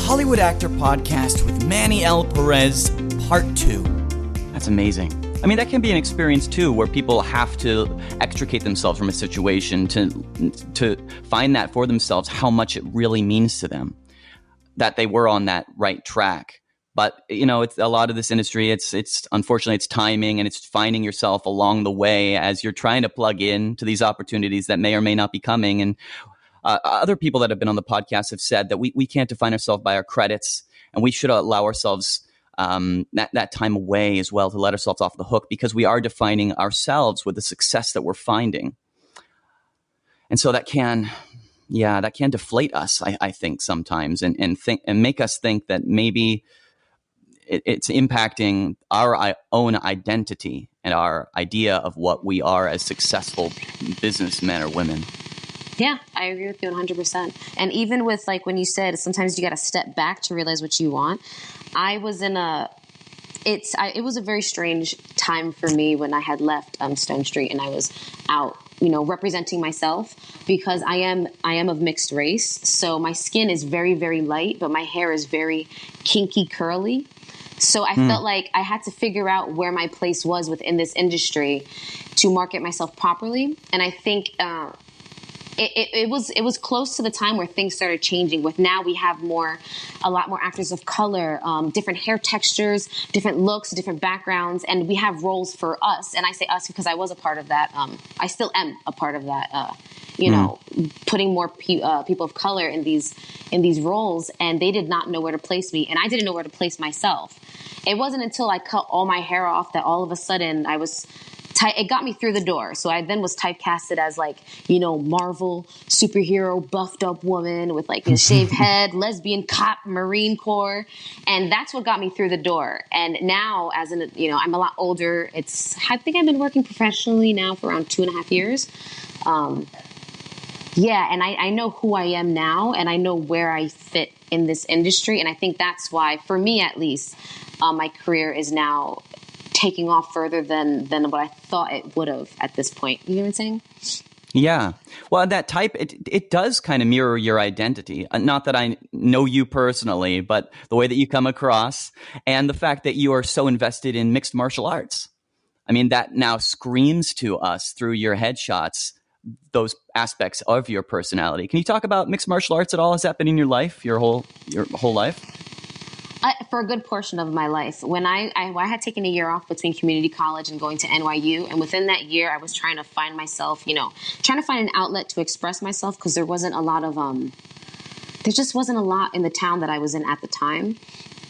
Hollywood Actor Podcast with Manni L. Perez, Part 2. That's amazing. I mean, that can be an experience, too, where people have to extricate themselves from a situation to find that for themselves, how much it really means to them, that they were on that right track. But, it's a lot of this industry, it's unfortunately, it's timing and it's finding yourself along the way as you're trying to plug in to these opportunities that may or may not be coming. And other people that have been on the podcast have said that we can't define ourselves by our credits, and we should allow ourselves that time away as well to let ourselves off the hook, because we are defining ourselves with the success that we're finding. And so that can deflate us, I think, sometimes, and make us think that maybe it's impacting our own identity and our idea of what we are as successful businessmen or women. Yeah, I agree with you 100%. And even with, like, when you said sometimes you got to step back to realize what you want, I was in it was a very strange time for me when I had left Stonestreet and I was out, representing myself, because I am of mixed race. So my skin is very, very light, but my hair is very kinky, curly. So I felt like I had to figure out where my place was within this industry to market myself properly. And I think it was close to the time where things started changing. With now we have a lot more actors of color, different hair textures, different looks, different backgrounds, and we have roles for us. And I say us because I was a part of that. I still am a part of that. Putting more people of color in these roles, and they did not know where to place me, and I didn't know where to place myself. It wasn't until I cut all my hair off that all of a sudden I was. It got me through the door. So I then was typecasted as Marvel superhero, buffed up woman with a shaved head, lesbian cop, Marine Corps. And that's what got me through the door. And now I'm a lot older. I think I've been working professionally now for around 2.5 years. And I know who I am now, and I know where I fit in this industry. And I think that's why, for me at least, my career is now taking off further than what I thought it would have at this point. You know what I'm saying? Yeah. Well, that type, it does kind of mirror your identity. Not that I know you personally, but the way that you come across and the fact that you are so invested in mixed martial arts. I mean, that now screams to us through your headshots, those aspects of your personality. Can you talk about mixed martial arts at all? Has that been in your life, your whole life? For a good portion of my life. When I had taken a year off between community college and going to NYU, and within that year, I was trying to find myself, trying to find an outlet to express myself, because there wasn't a lot of, there just wasn't a lot in the town that I was in at the time.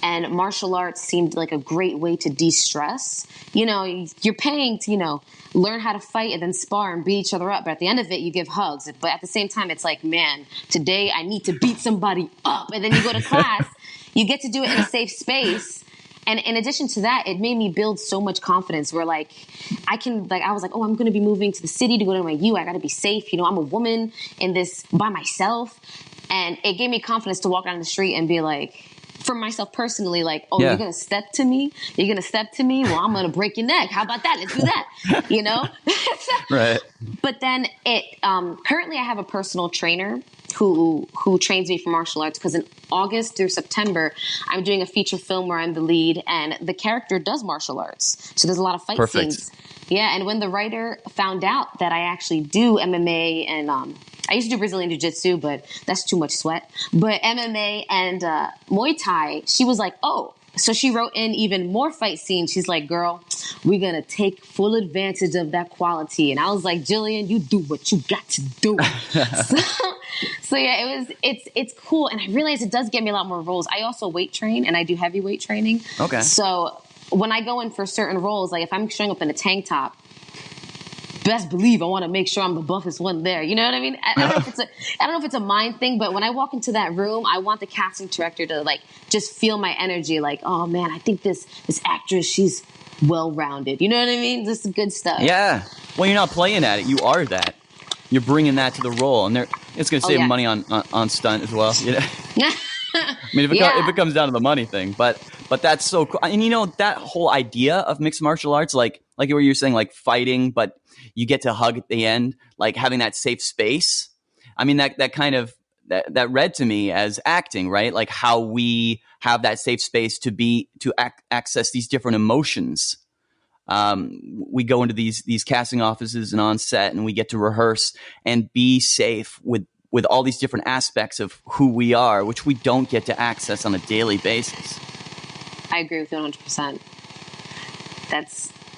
And martial arts seemed like a great way to de-stress. You're paying to, learn how to fight and then spar and beat each other up. But at the end of it, you give hugs. But at the same time, it's like, man, today I need to beat somebody up. And then you go to class. You get to do it in a safe space. And in addition to that, it made me build so much confidence where I was like, oh, I'm going to be moving to the city to go to NYU. I got to be safe. I'm a woman in this by myself. And it gave me confidence to walk down the street and be like, for myself personally, You're going to step to me? You're going to step to me? Well, I'm going to break your neck. How about that? Let's do that. Right. But then currently I have a personal trainer who trains me for martial arts, because in August through September, I'm doing a feature film where I'm the lead, and the character does martial arts. So there's a lot of fight scenes. Yeah, and when the writer found out that I actually do MMA and I used to do Brazilian Jiu-Jitsu, but that's too much sweat. But MMA and Muay Thai, she was like, oh. So she wrote in even more fight scenes. She's like, girl, we're going to take full advantage of that quality. And I was like, Jillian, you do what you got to do. So yeah, it's cool. And I realized it does give me a lot more roles. I also weight train, and I do heavyweight training. Okay. So when I go in for certain roles, if I'm showing up in a tank top, best believe I want to make sure I'm the buffest one there. You know what I mean? I don't know if it's a mind thing, but when I walk into that room, I want the casting director to just feel my energy. Oh man, I think this actress, she's well-rounded. You know what I mean? This is good stuff. Yeah. Well, you're not playing at it. You are that. You're bringing that to the role, and it's going to save money on stunt as well. I mean, if it comes down to the money thing, but that's so cool. And that whole idea of mixed martial arts, like what you were saying, fighting, but you get to hug at the end, having that safe space. I mean, that kind of that read to me as acting, right? Like how we have that safe space to access these different emotions. We go into these casting offices and on set, and we get to rehearse and be safe with all these different aspects of who we are, which we don't get to access on a daily basis. I agree with you 100%.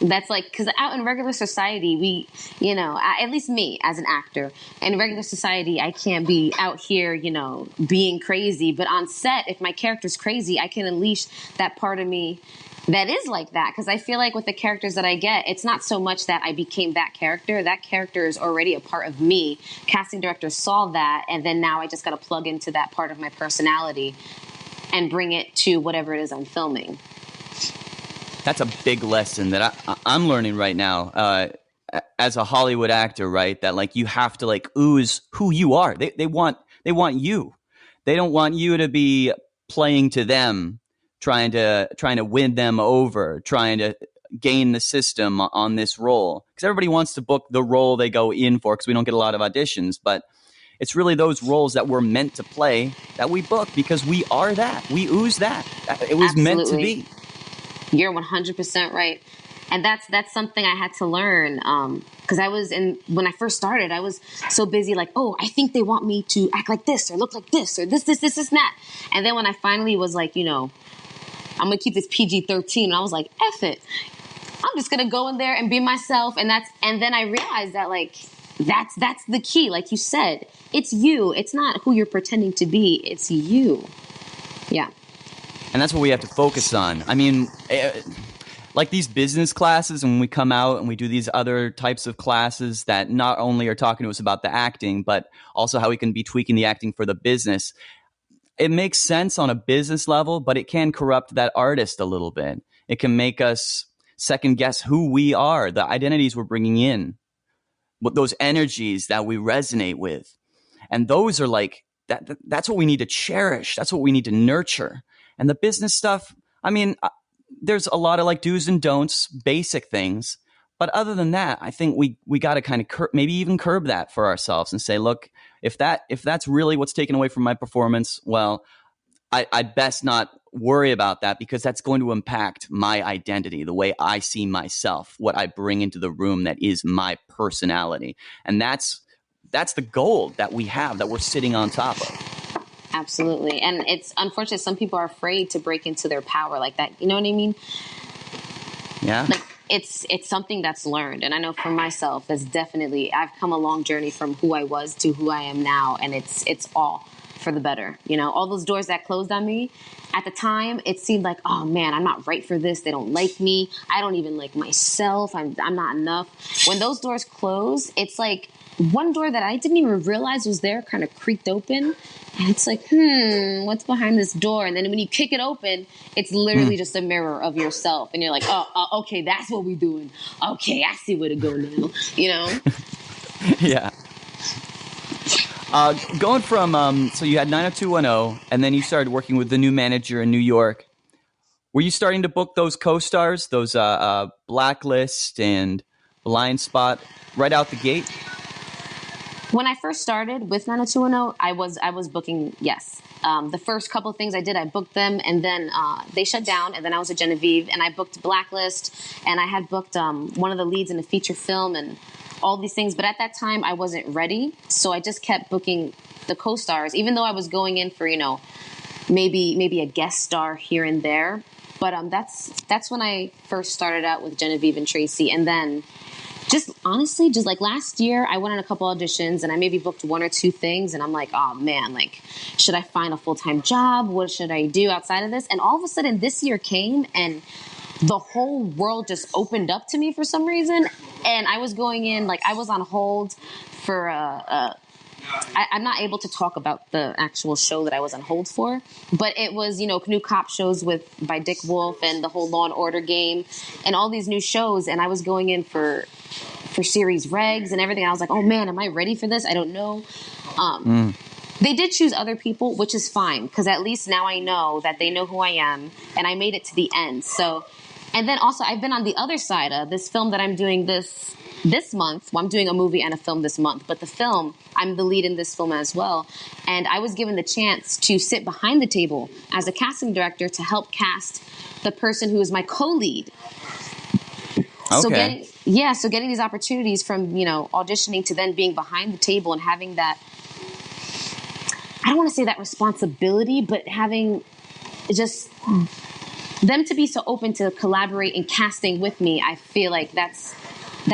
That's like, because out in regular society, we, at least me as an actor, in regular society, I can't be out here, being crazy. But on set, if my character's crazy, I can unleash that part of me that is like that. Because I feel like with the characters that I get, it's not so much that I became that character. That character is already a part of me. Casting directors saw that, and then now I just got to plug into that part of my personality and bring it to whatever it is I'm filming. That's a big lesson that I'm learning right now as a Hollywood actor, right? That like you have to like ooze who you are. They want you. They don't want you to be playing to them, trying to win them over, trying to gain the system on this role. Because everybody wants to book the role they go in for, because we don't get a lot of auditions. But it's really those roles that we're meant to play that we book, because we are that. We ooze that. It was Absolutely meant to be. You're 100% right. And that's something I had to learn. Because when I first started, I was so busy like, oh, I think they want me to act like this or look like this or this, and that. And then when I finally was like, I'm going to keep this PG-13. And I was like, F it. I'm just going to go in there and be myself. And then I realized that like, that's the key. Like you said, it's you. It's not who you're pretending to be. It's you. Yeah. And that's what we have to focus on. I mean, like these business classes, and when we come out and we do these other types of classes that not only are talking to us about the acting, but also how we can be tweaking the acting for the business. It makes sense on a business level, but it can corrupt that artist a little bit. It can make us second guess who we are, the identities we're bringing in, what those energies that we resonate with. And those are like, that's what we need to cherish. That's what we need to nurture. And the business stuff, I mean, there's a lot of like do's and don'ts, basic things. But other than that, I think we got to kind of maybe even curb that for ourselves and say, look, if that's really what's taken away from my performance, well, I'd best not worry about that, because that's going to impact my identity, the way I see myself, what I bring into the room that is my personality. And that's the gold that we have, that we're sitting on top of. Absolutely. And it's unfortunate some people are afraid to break into their power like that. You know what I mean? Yeah. Like it's something that's learned. And I know for myself, it's definitely, I've come a long journey from who I was to who I am now. And it's all for the better. All those doors that closed on me at the time, it seemed like, oh man, I'm not right for this. They don't like me. I don't even like myself. I'm not enough. When those doors close, it's like one door that I didn't even realize was there kind of creaked open. And it's like, what's behind this door? And then when you kick it open, it's literally just a mirror of yourself. And you're like, oh, okay, that's what we're doing. Okay, I see where to go now, Yeah. Going from, so you had 90210, and then you started working with the new manager in New York. Were you starting to book those co-stars, those Blacklist and Blind Spot, right out the gate? When I first started with 90210, I was booking, yes. The first couple of things I did, I booked them, and then they shut down, and then I was at Genevieve, and I booked Blacklist, and I had booked one of the leads in a feature film, and all these things. But at that time, I wasn't ready, so I just kept booking the co-stars, even though I was going in for, maybe a guest star here and there. But that's when I first started out with Genevieve and Tracy, and then just honestly, just like last year, I went on a couple auditions and I maybe booked one or two things. And I'm like, oh man, like, should I find a full-time job? What should I do outside of this? And all of a sudden this year came and the whole world just opened up to me for some reason. And I was going in, like I was on hold for, I'm not able to talk about the actual show that I was on hold for, but it was, new cop shows by Dick Wolf and the whole Law and Order game and all these new shows. And I was going in for series regs and everything. I was like, oh man, am I ready for this? I don't know. They did choose other people, which is fine. Because at least now I know that they know who I am and I made it to the end. So, and then also I've been on the other side of this film that I'm doing this this month, well, I'm doing a movie and a film this month, but the film, I'm the lead in this film as well. And I was given the chance to sit behind the table as a casting director to help cast the person who is my co-lead. Okay. So getting these opportunities from, auditioning to then being behind the table and having that, I don't want to say that responsibility, but having just them to be so open to collaborate and casting with me, I feel like that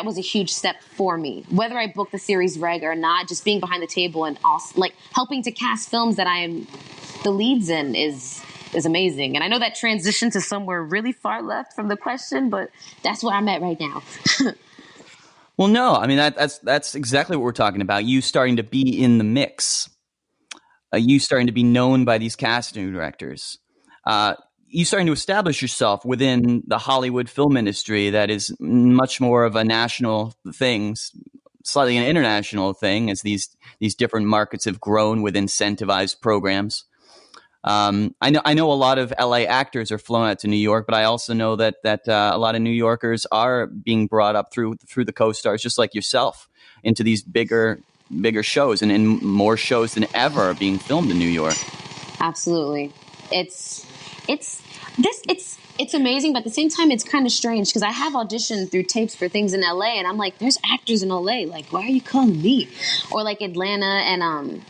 was a huge step for me. Whether I book the series reg or not, just being behind the table and also like helping to cast films that I am the leads in is amazing. And I know that transition to somewhere really far left from the question, but that's where I'm at right now. Well, no, I mean, that's exactly what we're talking about. You starting to be in the mix. You starting to be known by these casting directors. You starting to establish yourself within the Hollywood film industry that is much more of a national thing, slightly an international thing, as these different markets have grown with incentivized programs. I know a lot of LA actors are flown out to New York, but I also know that a lot of New Yorkers are being brought up through the co-stars, just like yourself, into these bigger shows, and in more shows than ever are being filmed in New York. Absolutely. It's amazing, but at the same time, it's kind of strange because I have auditioned through tapes for things in LA, and I'm like, there's actors in LA. Like, why are you calling me? Or like Atlanta and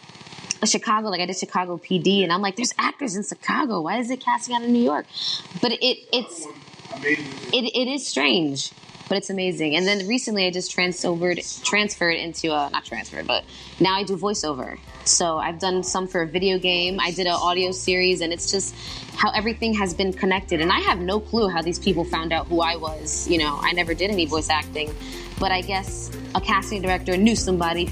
Chicago. Like I did Chicago PD, and I'm like, there's actors in Chicago. Why is it casting out of New York? But it is strange, but it's amazing. And then recently, I just transferred into not transferred, but now I do voiceover. So I've done some for a video game. I did an audio series, and it's just how everything has been connected. And I have no clue how these people found out who I was. I never did any voice acting, but I guess a casting director knew somebody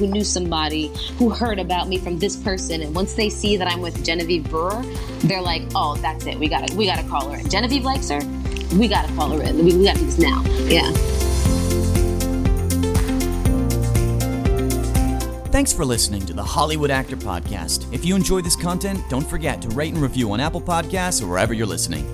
who heard about me from this person. And once they see that I'm with Genevieve Brewer, they're like, oh, that's it. We gotta call her in. Genevieve likes her. We gotta call her in. We gotta do this now. Yeah. Thanks for listening to the Hollywood Actor Podcast. If you enjoy this content, don't forget to rate and review on Apple Podcasts or wherever you're listening.